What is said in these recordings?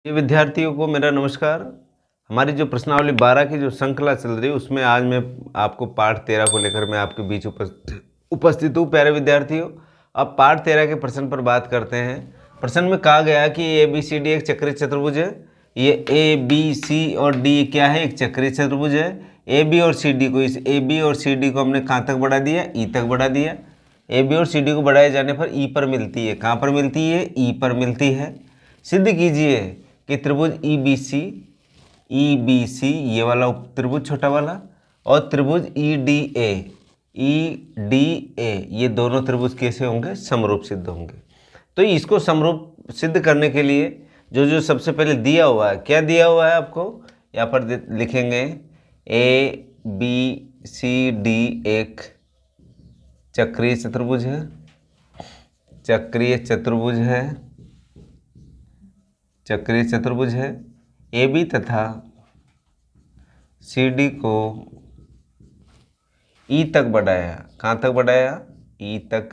ये विद्यार्थियों को मेरा नमस्कार। हमारी जो प्रश्नावली 12 की जो श्रृंखला चल रही है उसमें आज मैं आपको पाठ 13 को लेकर मैं आपके बीच उपस्थित हूँ। प्यारे विद्यार्थियों, अब पाठ 13 के प्रश्न पर बात करते हैं। प्रश्न में कहा गया कि ABCD एक चक्रीय चतुर्भुज है। ये ABC और D क्या है? एक चक्रीय चतुर्भुज है। AB और CD को, इस AB और CD को हमने कहाँ तक बढ़ा दिया? E तक बढ़ा दिया। AB और CD को बढ़ाए जाने पर E पर मिलती है। कहाँ पर मिलती है? E पर मिलती है। सिद्ध कीजिए कि त्रिभुज EBC ये वाला त्रिभुज छोटा वाला और त्रिभुज EDA ये दोनों त्रिभुज कैसे होंगे? समरूप सिद्ध होंगे। तो इसको समरूप सिद्ध करने के लिए जो सबसे पहले दिया हुआ है, क्या दिया हुआ है आपको? यहाँ पर लिखेंगे ABCD एक चक्रीय चतुर्भुज है। चक्रीय चतुर्भुज है। AB तथा CD को E तक बढ़ाया। कहाँ तक बढ़ाया? E तक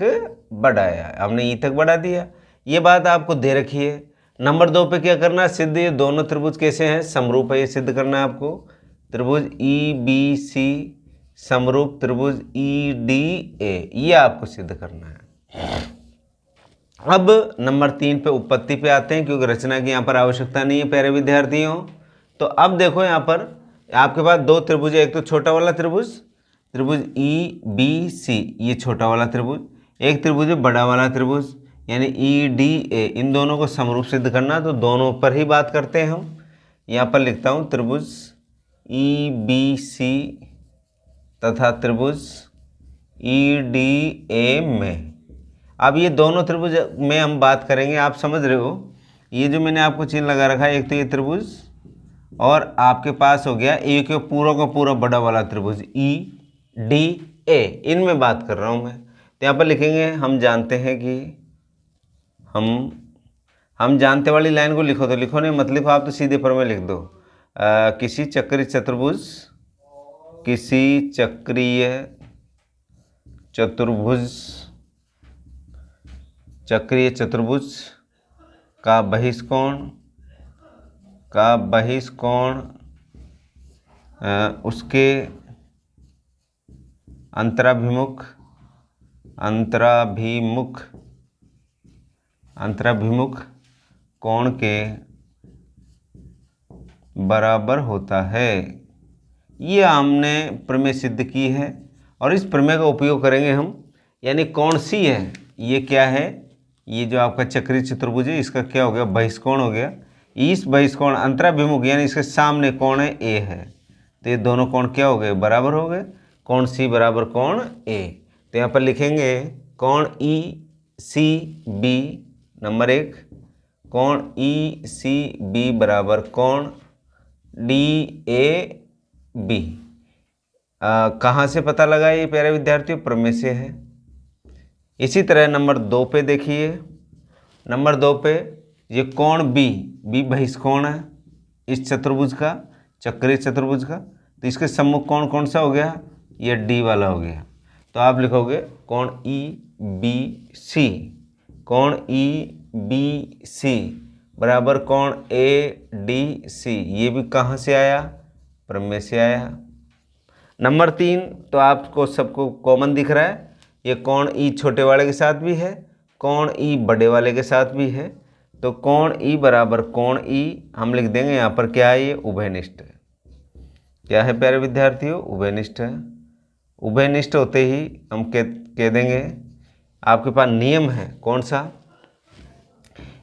बढ़ाया। हमने E तक बढ़ा दिया। ये बात आपको दे रखी है। नंबर 2 पे क्या करना है? सिद्ध ये दोनों त्रिभुज कैसे हैं? समरूप है। ये सिद्ध करना है आपको। त्रिभुज EBC समरूप त्रिभुज EDA, ये आपको सिद्ध करना है। अब नंबर 3 पे उत्पत्ति पे आते हैं, क्योंकि रचना की यहाँ पर आवश्यकता नहीं है प्यारे विद्यार्थियों। तो अब देखो यहाँ पर आपके पास दो त्रिभुज है। एक तो छोटा वाला त्रिभुज EBC, ये छोटा वाला त्रिभुज। एक त्रिभुज है बड़ा वाला त्रिभुज यानी EDA। इन दोनों को समरूप सिद्ध करना, तो दोनों पर ही बात करते हैं हम। यहाँ पर लिखता हूँ त्रिभुज EBC तथा त्रिभुज EDA में। अब ये दोनों त्रिभुज में हम बात करेंगे। आप समझ रहे हो, ये जो मैंने आपको चिन्ह लगा रखा है, एक तो ये त्रिभुज और आपके पास हो गया एक पूरा का पूरा बड़ा वाला त्रिभुज EDA। इनमें बात कर रहा हूँ मैं। तो यहाँ पर लिखेंगे हम जानते हैं कि हम जानते वाली लाइन को लिखो, तो लिखो नहीं मत लिखो, आप तो सीधे पर में लिख दो। किसी चक्रीय चतुर्भुज का बहिष्कोण उसके अंतराभिमुख कोण के बराबर होता है। ये हमने प्रमेय सिद्ध की है और इस प्रमेय का उपयोग करेंगे हम। यानी कौन सी है? ये क्या है? ये जो आपका चक्रीय चतुर्भुज है, इसका क्या हो गया? बहिष्कोण हो गया। इस बहिष्कोण अंतराभिमुख यानी इसके सामने कोण है A है, तो ये दोनों कोण क्या हो गए? बराबर हो गए। कोण C बराबर कोण A। तो यहाँ पर लिखेंगे कोण ECB नंबर 1, कोण ECB बराबर कोण DAB। कहाँ से पता लगा ये प्यारे विद्यार्थियों? प्रमेय से है। इसी तरह नंबर 2 पे देखिए। नंबर 2 पे ये कोण B बहिष्कोण है इस चतुर्भुज का, चक्रीय चतुर्भुज का। तो इसके सम्मुख कोण कौन सा हो गया? ये D वाला हो गया। तो आप लिखोगे कोण EBC बराबर कोण ADC। ये भी कहाँ से आया? प्रमेय से आया। नंबर 3 तो आपको सबको कॉमन दिख रहा है। ये कोण E छोटे वाले के साथ भी है, कोण E बड़े वाले के साथ भी है। तो कोण E बराबर कोण E हम लिख देंगे यहाँ पर क्या है? ये उभयनिष्ठ है। क्या है प्यारे विद्यार्थियों? उभयनिष्ठ है। उभयनिष्ठ होते ही हम कह देंगे आपके पास नियम है। कौन सा?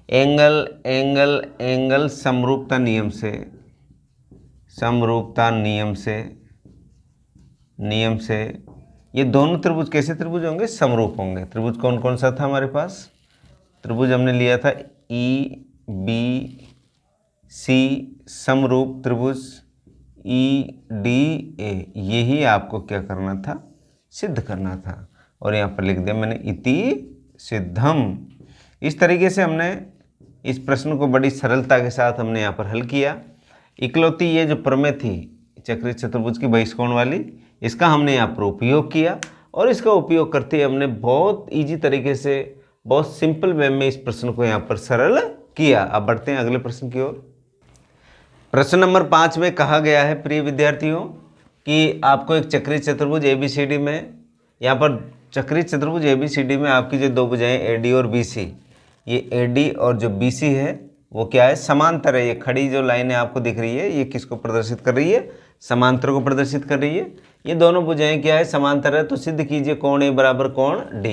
एंगल समरूपता नियम से ये दोनों त्रिभुज कैसे त्रिभुज होंगे? समरूप होंगे। त्रिभुज कौन कौन सा था हमारे पास? त्रिभुज हमने लिया था EBC समरूप त्रिभुज EDA। यही आपको क्या करना था? सिद्ध करना था। और यहाँ पर लिख दिया मैंने इति सिद्धम। इस तरीके से हमने इस प्रश्न को बड़ी सरलता के साथ हमने यहाँ पर हल किया। इकलौती ये जो प्रमेय थी चक्रीय चतुर्भुज की बहिष्कोण वाली, इसका हमने यहाँ पर उपयोग किया और इसका उपयोग करते हुए हमने बहुत इजी तरीके से, बहुत सिंपल वे में इस प्रश्न को यहाँ पर सरल किया। अब बढ़ते हैं अगले प्रश्न की ओर। प्रश्न नंबर 5 में कहा गया है प्रिय विद्यार्थियों कि आपको एक चक्रीय चतुर्भुज ABCD में, यहाँ पर चक्रीय चतुर्भुज ABCD में आपकी जो दो भुजाएं AD और BC, ये AD और जो BC है वो क्या है, समांतर है। ये खड़ी जो लाइनें आपको दिख रही है ये किसको प्रदर्शित कर रही है, समांतर को प्रदर्शित कर रही है। ये दोनों भुजाएं क्या है, समांतर है। तो सिद्ध कीजिए कोण A बराबर कोण D,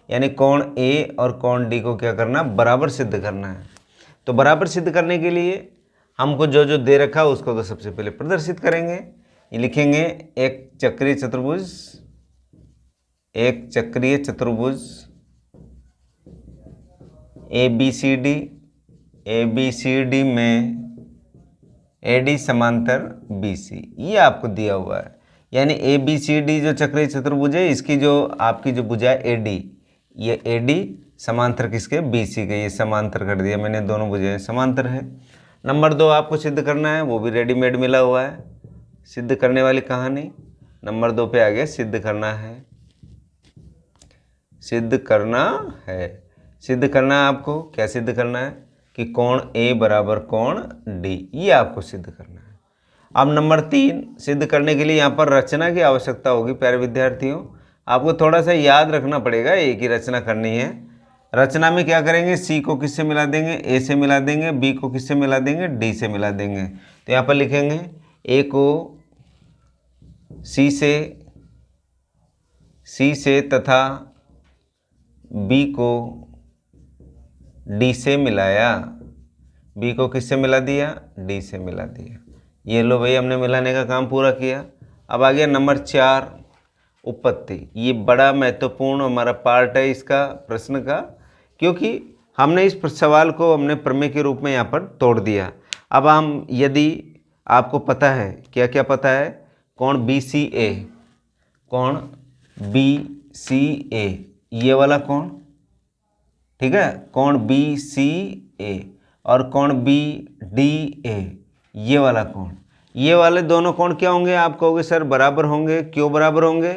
यानी कोण A और कोण D को क्या करना, बराबर सिद्ध करना है। तो बराबर सिद्ध करने के लिए हमको जो जो दे रखा है उसको तो सबसे पहले प्रदर्शित करेंगे। ये लिखेंगे एक चक्रीय चतुर्भुज ABCD में AD समांतर BC, ये आपको दिया हुआ है। यानी ABCD जो चक्रीय चतुर्भुज है इसकी जो आपकी जो भुजा है AD, ये AD समांतर किसके, BC के। ये समांतर कर दिया मैंने, दोनों भुजाएं समांतर है। नंबर 2 आपको सिद्ध करना है, वो भी रेडीमेड मिला हुआ है। सिद्ध करने वाली कहानी नंबर 2 पे आ गया, सिद्ध करना है। सिद्ध करना है आपको, क्या सिद्ध करना है कि कोण A बराबर कोण D, ये आपको सिद्ध करना है। अब नंबर 3 सिद्ध करने के लिए यहाँ पर रचना की आवश्यकता होगी। प्यारे विद्यार्थियों, आपको थोड़ा सा याद रखना पड़ेगा, एक ही रचना करनी है। रचना में क्या करेंगे, C को किससे मिला देंगे, A से मिला देंगे, B को किससे मिला देंगे, D से मिला देंगे। तो यहाँ पर लिखेंगे A को C से तथा B को D से मिलाया। B को किससे मिला दिया, D से मिला दिया। ये लो भाई, हमने मिलाने का काम पूरा किया। अब आ गया नंबर 4 उपपत्ति। ये बड़ा महत्वपूर्ण हमारा पार्ट है इसका प्रश्न का, क्योंकि हमने इस सवाल को हमने प्रमेय के रूप में यहाँ पर तोड़ दिया। अब हम, यदि आपको पता है, क्या क्या पता है, कोण BCA, ये वाला कोण, ठीक है, कोण BCA और कोण BDA, ये वाला कोण, ये वाले दोनों कोण क्या होंगे, आप कहोगे सर बराबर होंगे। क्यों बराबर होंगे,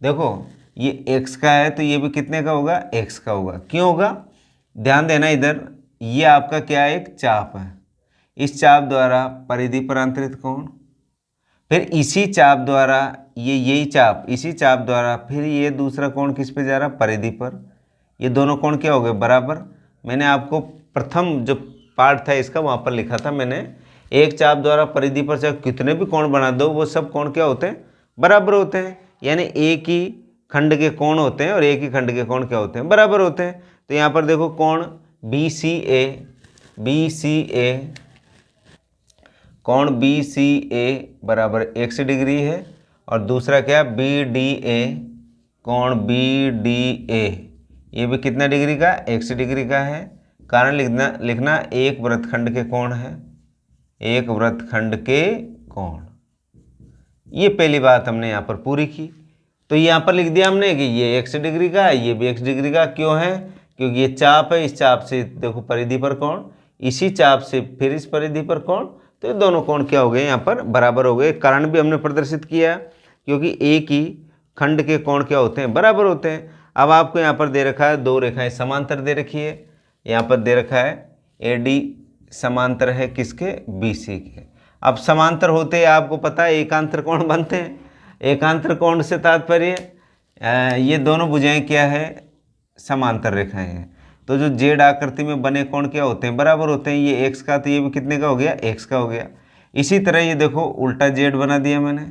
देखो ये x का है तो ये भी कितने का होगा, x का होगा। क्यों होगा, ध्यान देना इधर, ये आपका क्या है, एक चाप है। इस चाप द्वारा परिधि पर अंतरित कोण, फिर इसी चाप द्वारा यही चाप, इसी चाप द्वारा फिर ये दूसरा कोण किस पे जा रहा, परिधि पर। ये दोनों कोण क्या हो गए, बराबर। मैंने आपको प्रथम जो पार्ट था इसका वहाँ पर लिखा था मैंने, एक चाप द्वारा परिधि पर चाहे कितने भी कोण बना दो वो सब कोण क्या होते हैं, बराबर होते हैं। यानी एक ही खंड के कोण होते हैं और एक ही खंड के कोण क्या होते हैं, बराबर होते हैं। तो यहाँ पर देखो कोण BCA बराबर x डिग्री है, और दूसरा क्या, BDA, कोण BDA ये भी कितना डिग्री का, x डिग्री का है। कारण लिखना एक वृत्तखंड के कोण है, एक वृत्तखंड के कोण। ये पहली बात हमने यहाँ पर पूरी की। तो यहाँ पर लिख दिया हमने कि ये x डिग्री का है, ये भी x डिग्री का। क्यों है, क्योंकि ये चाप है, इस चाप से देखो परिधि पर कोण, इसी चाप से फिर इस परिधि पर कोण, तो ये दोनों कोण क्या हो गए, यहाँ पर बराबर हो गए। कारण भी हमने प्रदर्शित किया, क्योंकि एक ही खंड के कोण क्या होते हैं, बराबर होते हैं। अब आपको यहाँ पर दे रखा है दो रेखाएं समांतर दे रखी है, यहाँ पर दे रखा है AD समांतर है किसके, BC के। अब समांतर होते हैं आपको पता है एकांतर कोण बनते हैं। एकांतर कोण से तात्पर्य ये दोनों भुजाएं क्या है, समांतर रेखाएं हैं। तो जो जेड आकृति में बने कोण क्या होते हैं, बराबर होते हैं। ये x का तो ये भी कितने का हो गया, x का हो गया। इसी तरह ये देखो उल्टा जेड बना दिया मैंने,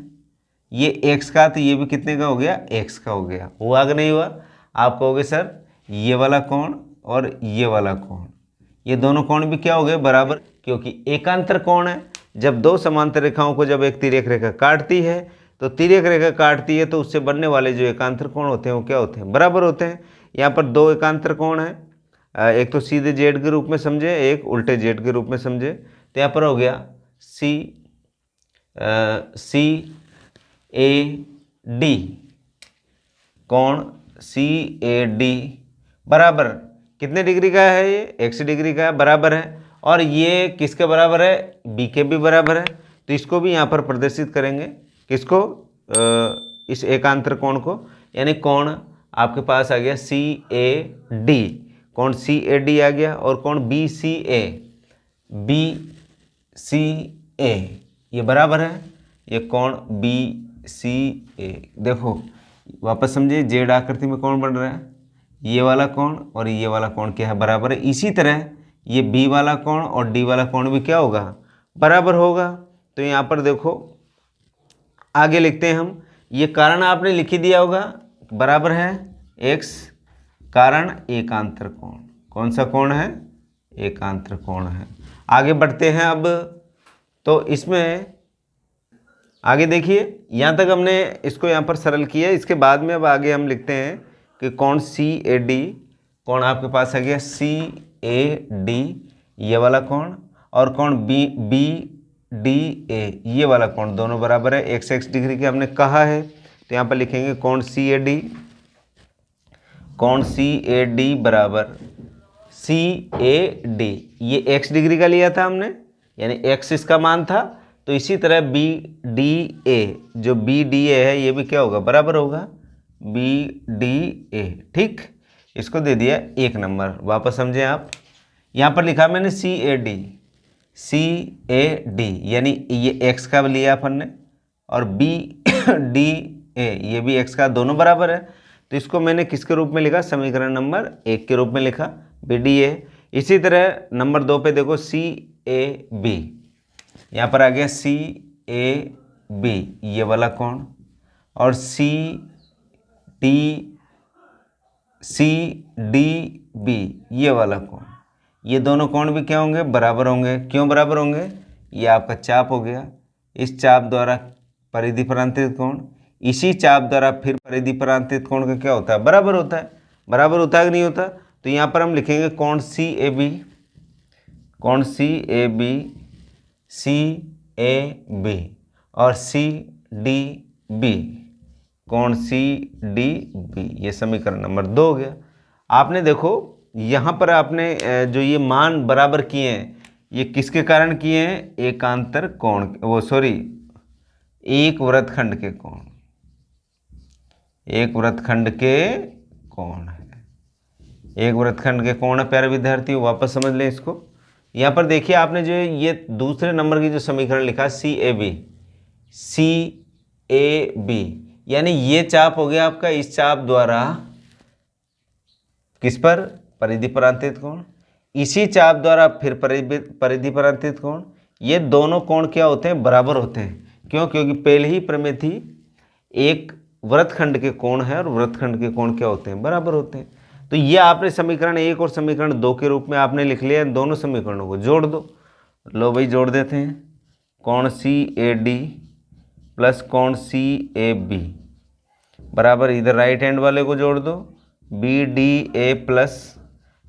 ये x का तो ये भी कितने का हो गया, x का हो गया। हुआ कि नहीं हुआ, आप कहोगे सर ये वाला कोण और ये वाला कोण, ये दोनों कोण भी क्या हो गए, बराबर, क्योंकि एकांतर कोण है। जब दो समांतर रेखाओं को जब एक तिर्यक रेखा काटती है तो तिर्यक रेखा काटती है तो उससे बनने वाले जो एकांतर कोण होते हैं वो क्या होते हैं, बराबर होते हैं। यहाँ पर दो एकांतर कोण है, एक तो सीधे जेड के रूप में समझे, एक उल्टे जेड के रूप में समझे। तो यहाँ पर हो गया CAD, कोण CAD बराबर कितने डिग्री का है, ये x डिग्री का है, बराबर है। और ये किसके बराबर है, B के भी बराबर है। तो इसको भी यहाँ पर प्रदर्शित करेंगे, किसको, इस एकांतर कोण को। यानी कोण आपके पास आ गया CAD, कोण CAD आ गया, और कोण BCA ए ये बराबर है ये कोण बी सी ए। देखो वापस समझिए, जेड आकृति में कौन बन रहा है, ये वाला कोण और ये वाला कोण क्या है, बराबर है। इसी तरह ये बी वाला कोण और डी वाला कोण भी क्या होगा, बराबर होगा। तो यहाँ पर देखो आगे लिखते हैं हम, ये कारण आपने लिख ही दिया होगा, बराबर है एक्स कारण एकांतर कोण। कौन सा कोण है, एकांतर कोण है। आगे बढ़ते हैं अब, तो इसमें आगे देखिए, यहाँ तक हमने इसको यहाँ पर सरल किया। इसके बाद में अब आगे हम लिखते हैं कि कोण सी ए डी, कोण आपके पास आ गया सी ए डी ये वाला कोण, और कोण बी बी डी ए ये वाला कोण, दोनों बराबर है, x डिग्री के हमने कहा है। तो यहाँ पर लिखेंगे कोण सी ए डी, कोण सी ए डी बराबर सी ए डी, ये x डिग्री का लिया था हमने, यानी x इसका मान था। तो इसी तरह बी डी ए, जो बी डी ए है ये भी क्या होगा, बराबर होगा बी डी ए। ठीक, इसको दे दिया 1 नंबर। वापस समझें आप, यहाँ पर लिखा मैंने सी A D, C A D यानी ये x का लिया अपन ने, और बी डी ए ये भी x का, दोनों बराबर है। तो इसको मैंने किसके रूप में लिखा, समीकरण नंबर 1 के रूप में लिखा, बी डी ए। इसी तरह नंबर 2 पे देखो सी ए बी, यहाँ पर आ गया सी ए बी ये वाला कोण, और सी डी बी ये वाला कोण, ये दोनों कोण भी क्या होंगे, बराबर होंगे। क्यों बराबर होंगे, ये आपका चाप हो गया, इस चाप द्वारा परिधि परांतरित कोण, इसी चाप द्वारा फिर परिधि परांतरित कोण का क्या होता है, बराबर होता है। बराबर होता है कि नहीं होता। तो यहाँ पर हम लिखेंगे कोण सी ए बी, कोण सी A B, C A B और सी डी बी, कोण सी डी बी, ये समीकरण नंबर 2 हो गया। आपने देखो यहाँ पर आपने जो ये मान बराबर किए हैं, ये किसके कारण किए हैं, एकांतर कोण, वो सॉरी एक वृत्तखंड के कोण, एक वृत्तखंड के कोण है, एक वृत्तखंड के कोण है प्यारे विद्यार्थियों। वापस समझ लें इसको। यहाँ पर देखिए आपने जो ये दूसरे नंबर की जो समीकरण लिखा सी A B, C A B यानी ये चाप हो गया आपका, इस चाप द्वारा किस पर, परिधि परांतरित कोण, इसी चाप द्वारा फिर परिधि परांतरित कोण, ये दोनों कोण क्या होते हैं, बराबर होते हैं। क्यों, क्योंकि पहले ही प्रमेय थी, एक वृत्तखंड के कोण है और वृत्तखंड के कोण क्या होते हैं, बराबर होते हैं। तो ये आपने समीकरण 1 और समीकरण 2 के रूप में आपने लिख लिया, इन दोनों समीकरणों को जोड़ दो। लो भाई जोड़ देते हैं, कोण सी ए डी प्लस कोण सी ए बी बराबर, इधर राइट हैंड वाले को जोड़ दो, बी डी ए प्लस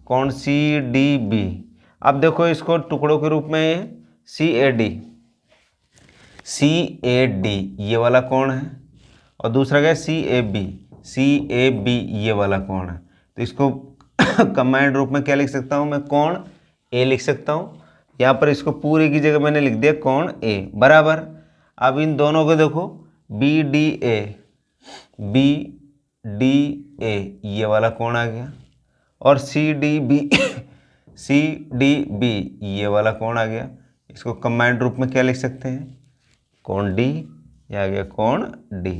कोण सी डी बी। अब देखो इसको टुकड़ों के रूप में, सी A D, C A D ये वाला कोण है, और दूसरा क्या, सी A B, C A B ये वाला कोण है। तो इसको कंबाइंड रूप में क्या लिख सकता हूँ मैं, कोण ए लिख सकता हूँ। यहाँ पर इसको पूरे की जगह मैंने लिख दिया कोण ए बराबर। अब इन दोनों को देखो, B D A, B D A ये वाला कोण आ गया, और C D B, C D B ये वाला कोण आ गया। इसको कंबाइंड रूप में क्या लिख सकते हैं, कोण डी, ये आ गया कोण डी।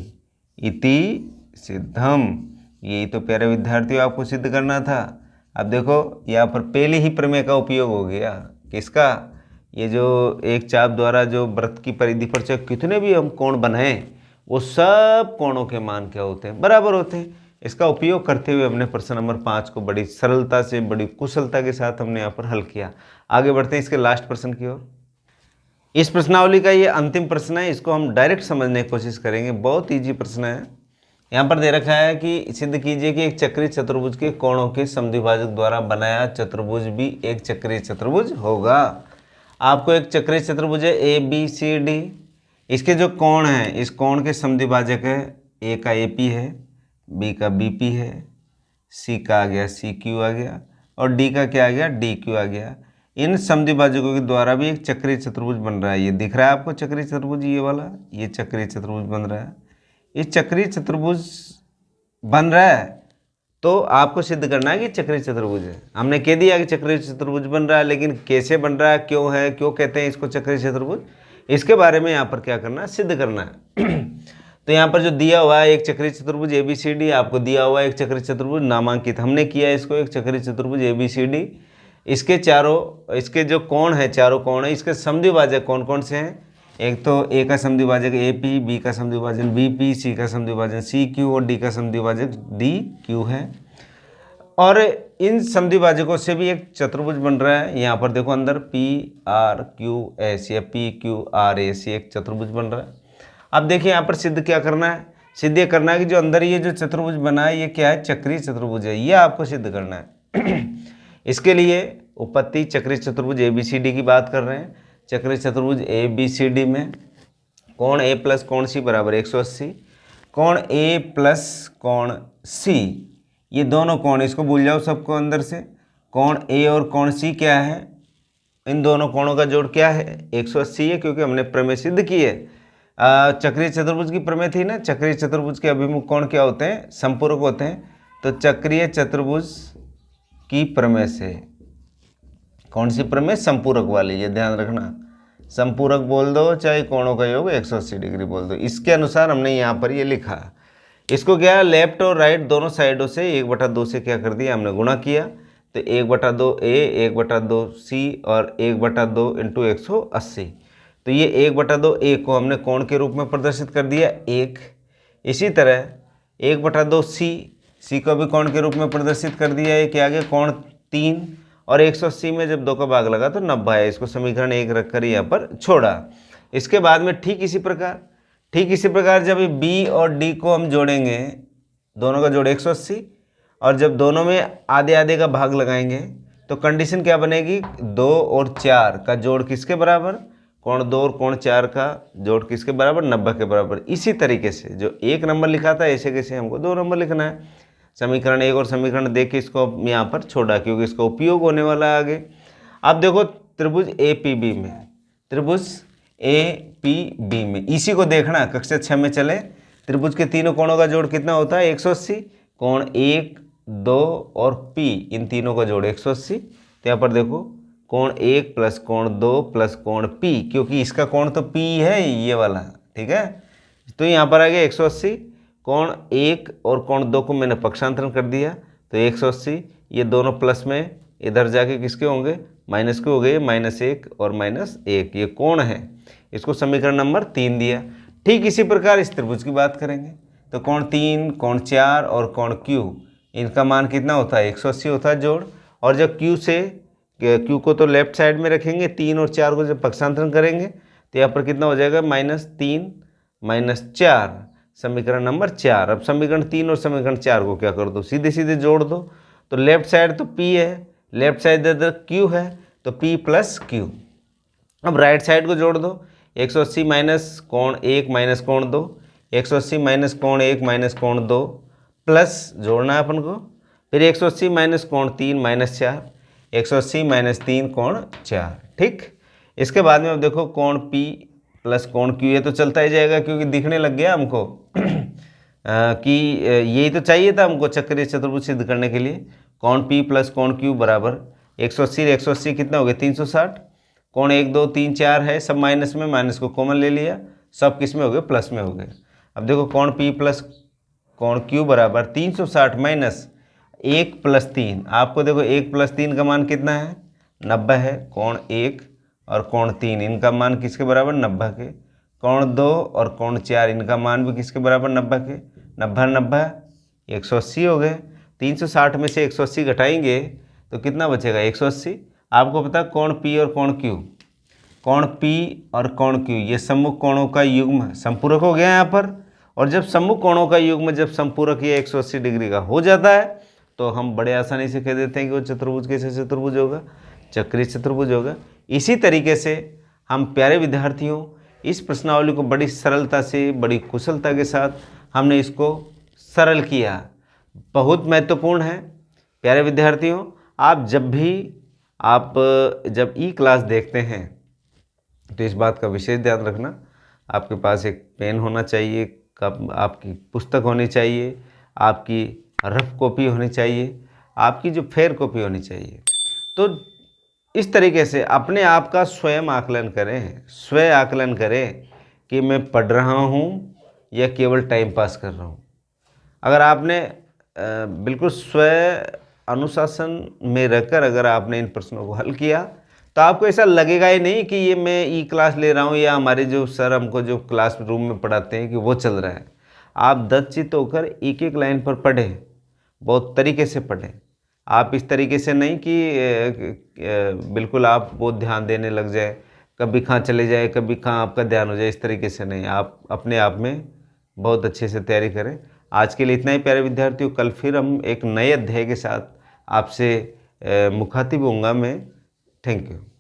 इति सिद्धम, यही तो प्यारे विद्यार्थियों आपको सिद्ध करना था। अब देखो यहाँ पर पहले ही प्रमेय का उपयोग हो गया, किसका, ये जो एक चाप द्वारा जो वृत्त की परिधि पर चाहे कितने भी हम कोण बनाएं, वो सब कोणों के मान क्या होते हैं, बराबर होते हैं। इसका उपयोग करते हुए हमने प्रश्न नंबर 5 को बड़ी सरलता से, बड़ी कुशलता के साथ हमने यहाँ पर हल किया। आगे बढ़ते हैं इसके लास्ट प्रश्न की ओर। इस प्रश्नावली का ये अंतिम प्रश्न है, इसको हम डायरेक्ट समझने की कोशिश करेंगे। बहुत ईजी प्रश्न है। यहाँ पर दे रखा है कि सिद्ध कीजिए कि एक चक्रीय चतुर्भुज के कोणों के समद्विभाजक द्वारा बनाया चतुर्भुज भी एक चक्रीय चतुर्भुज होगा। आपको एक चक्रीय चतुर्भुज है ए बी सी डी, इसके जो कोण हैं, इस कोण के समद्विभाजक है, ए का ए पी है, बी का बी पी है, सी का आ गया सी क्यू आ गया, और डी का क्या आ गया, डी क्यू आ गया। इन समद्विभाजकों के द्वारा भी एक चक्रीय चतुर्भुज बन रहा है। ये दिख रहा है आपको चक्रीय चतुर्भुज, ये वाला, ये चक्रीय चतुर्भुज बन रहा है। इस चक्रीय चतुर्भुज बन रहा है तो आपको सिद्ध करना है कि चक्रीय चतुर्भुज है। हमने कह दिया कि चक्रीय चतुर्भुज बन रहा है, लेकिन कैसे बन रहा है, क्यों है, क्यों कहते हैं इसको चक्रीय चतुर्भुज, इसके बारे में यहाँ पर क्या करना है, सिद्ध करना है। तो यहाँ पर जो दिया हुआ है एक चक्रीय चतुर्भुज ABCD, आपको दिया हुआ है एक चक्रीय चतुर्भुज नामांकित, हमने किया है इसको एक चक्रीय चतुर्भुज ABCD। इसके चारों, इसके जो कोण है, चारों कोण है, इसके समद्विभाजक कौन कौन से हैं? एक तो A का समद्विभाजक AP, B का समद्विभाजन BP, C का समद्विभाजन CQ और D का समद्विभाजक DQ है। और इन समद्विभाजकों से भी एक चतुर्भुज बन रहा है। यहाँ पर देखो अंदर PRQS या PQRS एक चतुर्भुज बन रहा है। अब देखिए यहाँ पर सिद्ध क्या करना है, सिद्ध ये करना है कि जो अंदर ये जो चतुर्भुज बना है ये क्या है, चक्रीय चतुर्भुज है, ये आपको सिद्ध करना है। इसके लिए उपपत्ति चक्रीय चतुर्भुज ABCD की बात कर रहे हैं। चक्रीय चतुर्भुज ABCD में कोण A प्लस कोण C बराबर 180, कोण A प्लस कोण C, ये दोनों कोण, इसको भूल जाओ सबको अंदर से। कोण A और कोण C क्या है, इन दोनों कोणों का जोड़ क्या है, 180 है, क्योंकि हमने प्रमेय सिद्ध की है। चक्रीय चतुर्भुज की प्रमेय थी ना, चक्रीय चतुर्भुज के अभिमुख कोण क्या होते हैं, संपूरक होते हैं। तो चक्रीय चतुर्भुज की प्रमेय से, कौन सी प्रमेय, संपूरक वाली, ये ध्यान रखना, संपूरक बोल दो चाहे कोणों का योग 180 डिग्री बोल दो, इसके अनुसार हमने यहाँ पर ये लिखा। इसको क्या, लेफ्ट और राइट दोनों साइडों से 1/2 से क्या कर दिया हमने, गुणा किया। तो 1/2 A, 1/2 C और 1/2 इंटू 180। तो ये 1/2 A को हमने कोण के रूप में प्रदर्शित कर दिया 1। इसी तरह 1/2 C को भी कोण के रूप में प्रदर्शित कर दिया है, क्या आ गया, कोण 3। और 180 में जब 2 का भाग लगा तो 90 है, इसको समीकरण 1 रखकर यहाँ पर छोड़ा। इसके बाद में ठीक इसी प्रकार जब ये B और D को हम जोड़ेंगे, दोनों का जोड़ 180, और जब दोनों में आधे आधे का भाग लगाएंगे तो कंडीशन क्या बनेगी, 2 और 4 का जोड़ किसके बराबर, कोण 2 और कोण 4 का जोड़ किसके बराबर, 90 के बराबर। इसी तरीके से जो 1 नंबर लिखा था ऐसे कैसे हमको 2 नंबर लिखना है। समीकरण 1 और समीकरण देख के इसको यहाँ पर छोड़ा, क्योंकि इसका उपयोग होने वाला है आगे। अब देखो त्रिभुज APB में, त्रिभुज APB में इसी को देखना, कक्षा 6 में चले। त्रिभुज के तीनों कोणों का जोड़ कितना होता है, 180, कोण 1, 2 और P, इन तीनों का जोड़ 180। तो यहाँ पर देखो कोण 1 प्लस कोण 2 प्लस कोण P, क्योंकि इसका कोण तो P है ये वाला, ठीक है। तो यहाँ पर आ गया 180, कोण 1 और कोण 2 को मैंने पक्षांतरण कर दिया, तो 180, ये दोनों प्लस में इधर जाके किसके होंगे, माइनस के हो गए, -1 और -1, ये कोण है। इसको समीकरण नंबर 3 दिया। ठीक इसी प्रकार इस त्रिभुज की बात करेंगे, तो कोण 3, कोण 4 और कोण Q, इनका मान कितना होता है, 180 होता है जोड़। और जब Q को तो लेफ्ट साइड में रखेंगे, 3 और 4 को जब पक्षांतरण करेंगे तो यहाँ पर कितना हो जाएगा, -3 -4, समीकरण नंबर 4। अब समीकरण 3 और समीकरण 4 को क्या कर दो, सीधे सीधे जोड़ दो। तो लेफ्ट साइड तो P है, लेफ्ट साइड इधर Q है, तो P प्लस Q। अब राइट साइड को जोड़ दो, 180 माइनस कोण 1 माइनस कोण 2, 180 माइनस कोण 1 माइनस कोण 2, प्लस जोड़ना है अपन को, फिर 180 माइनस कोण 3 माइनस 4, 180 माइनस 3 कोण 4, ठीक। इसके बाद में अब देखो कोण P प्लस कोण Q, ये तो चलता ही जाएगा क्योंकि दिखने लग गया हमको कि यही तो चाहिए था हमको चक्रीय चतुर्भुज सिद्ध करने के लिए। कोण P प्लस कोण Q बराबर 180, 180 कितना हो गया, 360, कोण 1 2 3 4 है, सब माइनस में, माइनस को कॉमन ले लिया, सब किस में हो गए, प्लस में हो गए। अब देखो कोण P प्लस कोण Q बराबर 360 माइनस 1 प्लस 3, आपको देखो 1 प्लस 3 का मान कितना है, 90 है। कोण 1 और कोण 3 इनका मान किसके बराबर, 90 के। कोण 2 और कोण 4 इनका मान भी किसके बराबर, 90 के। 90 90 180 हो गए। 360 में से 180 घटाएंगे तो कितना बचेगा, 180। आपको पता कोण P और कोण Q, कोण P और कोण Q ये सम्मुख कोणों का युग्म संपूरक हो गया यहाँ पर। और जब सम्मुख कोणों का युग्म जब संपूरक ये 180 डिग्री का हो जाता है तो हम बड़े आसानी से कह देते हैं कि वो चतुर्भुज कैसे चतुर्भुज होगा, चक्रीय चतुर्भुज होगा। इसी तरीके से हम प्यारे विद्यार्थियों इस प्रश्नावली को बड़ी सरलता से, बड़ी कुशलता के साथ हमने इसको सरल किया, बहुत महत्वपूर्ण है। प्यारे विद्यार्थियों, आप जब ई क्लास देखते हैं तो इस बात का विशेष ध्यान रखना, आपके पास एक पेन होना चाहिए, आपकी पुस्तक होनी चाहिए, आपकी रफ कॉपी होनी चाहिए, आपकी जो फेयर कॉपी होनी चाहिए। तो इस तरीके से अपने आप का स्वयं आकलन करें, स्वयं आकलन करें कि मैं पढ़ रहा हूँ या केवल टाइम पास कर रहा हूँ। अगर आपने बिल्कुल स्व अनुशासन में रहकर अगर आपने इन प्रश्नों को हल किया तो आपको ऐसा लगेगा ही नहीं कि ये मैं ई क्लास ले रहा हूँ या हमारे जो सर हमको जो क्लास रूम में पढ़ाते हैं कि वो चल रहा है। आप दत्तचित्त होकर एक एक लाइन पर पढ़ें, बहुत तरीके से पढ़ें। आप इस तरीके से नहीं कि बिल्कुल आप बहुत ध्यान देने लग जाए, कभी कहाँ चले जाए, कभी कहाँ आपका ध्यान हो जाए, इस तरीके से नहीं। आप अपने आप में बहुत अच्छे से तैयारी करें। आज के लिए इतना ही प्यारे विद्यार्थियों। कल फिर हम एक नए अध्याय के साथ आपसे मुखातिब होऊंगा मैं। Thank you.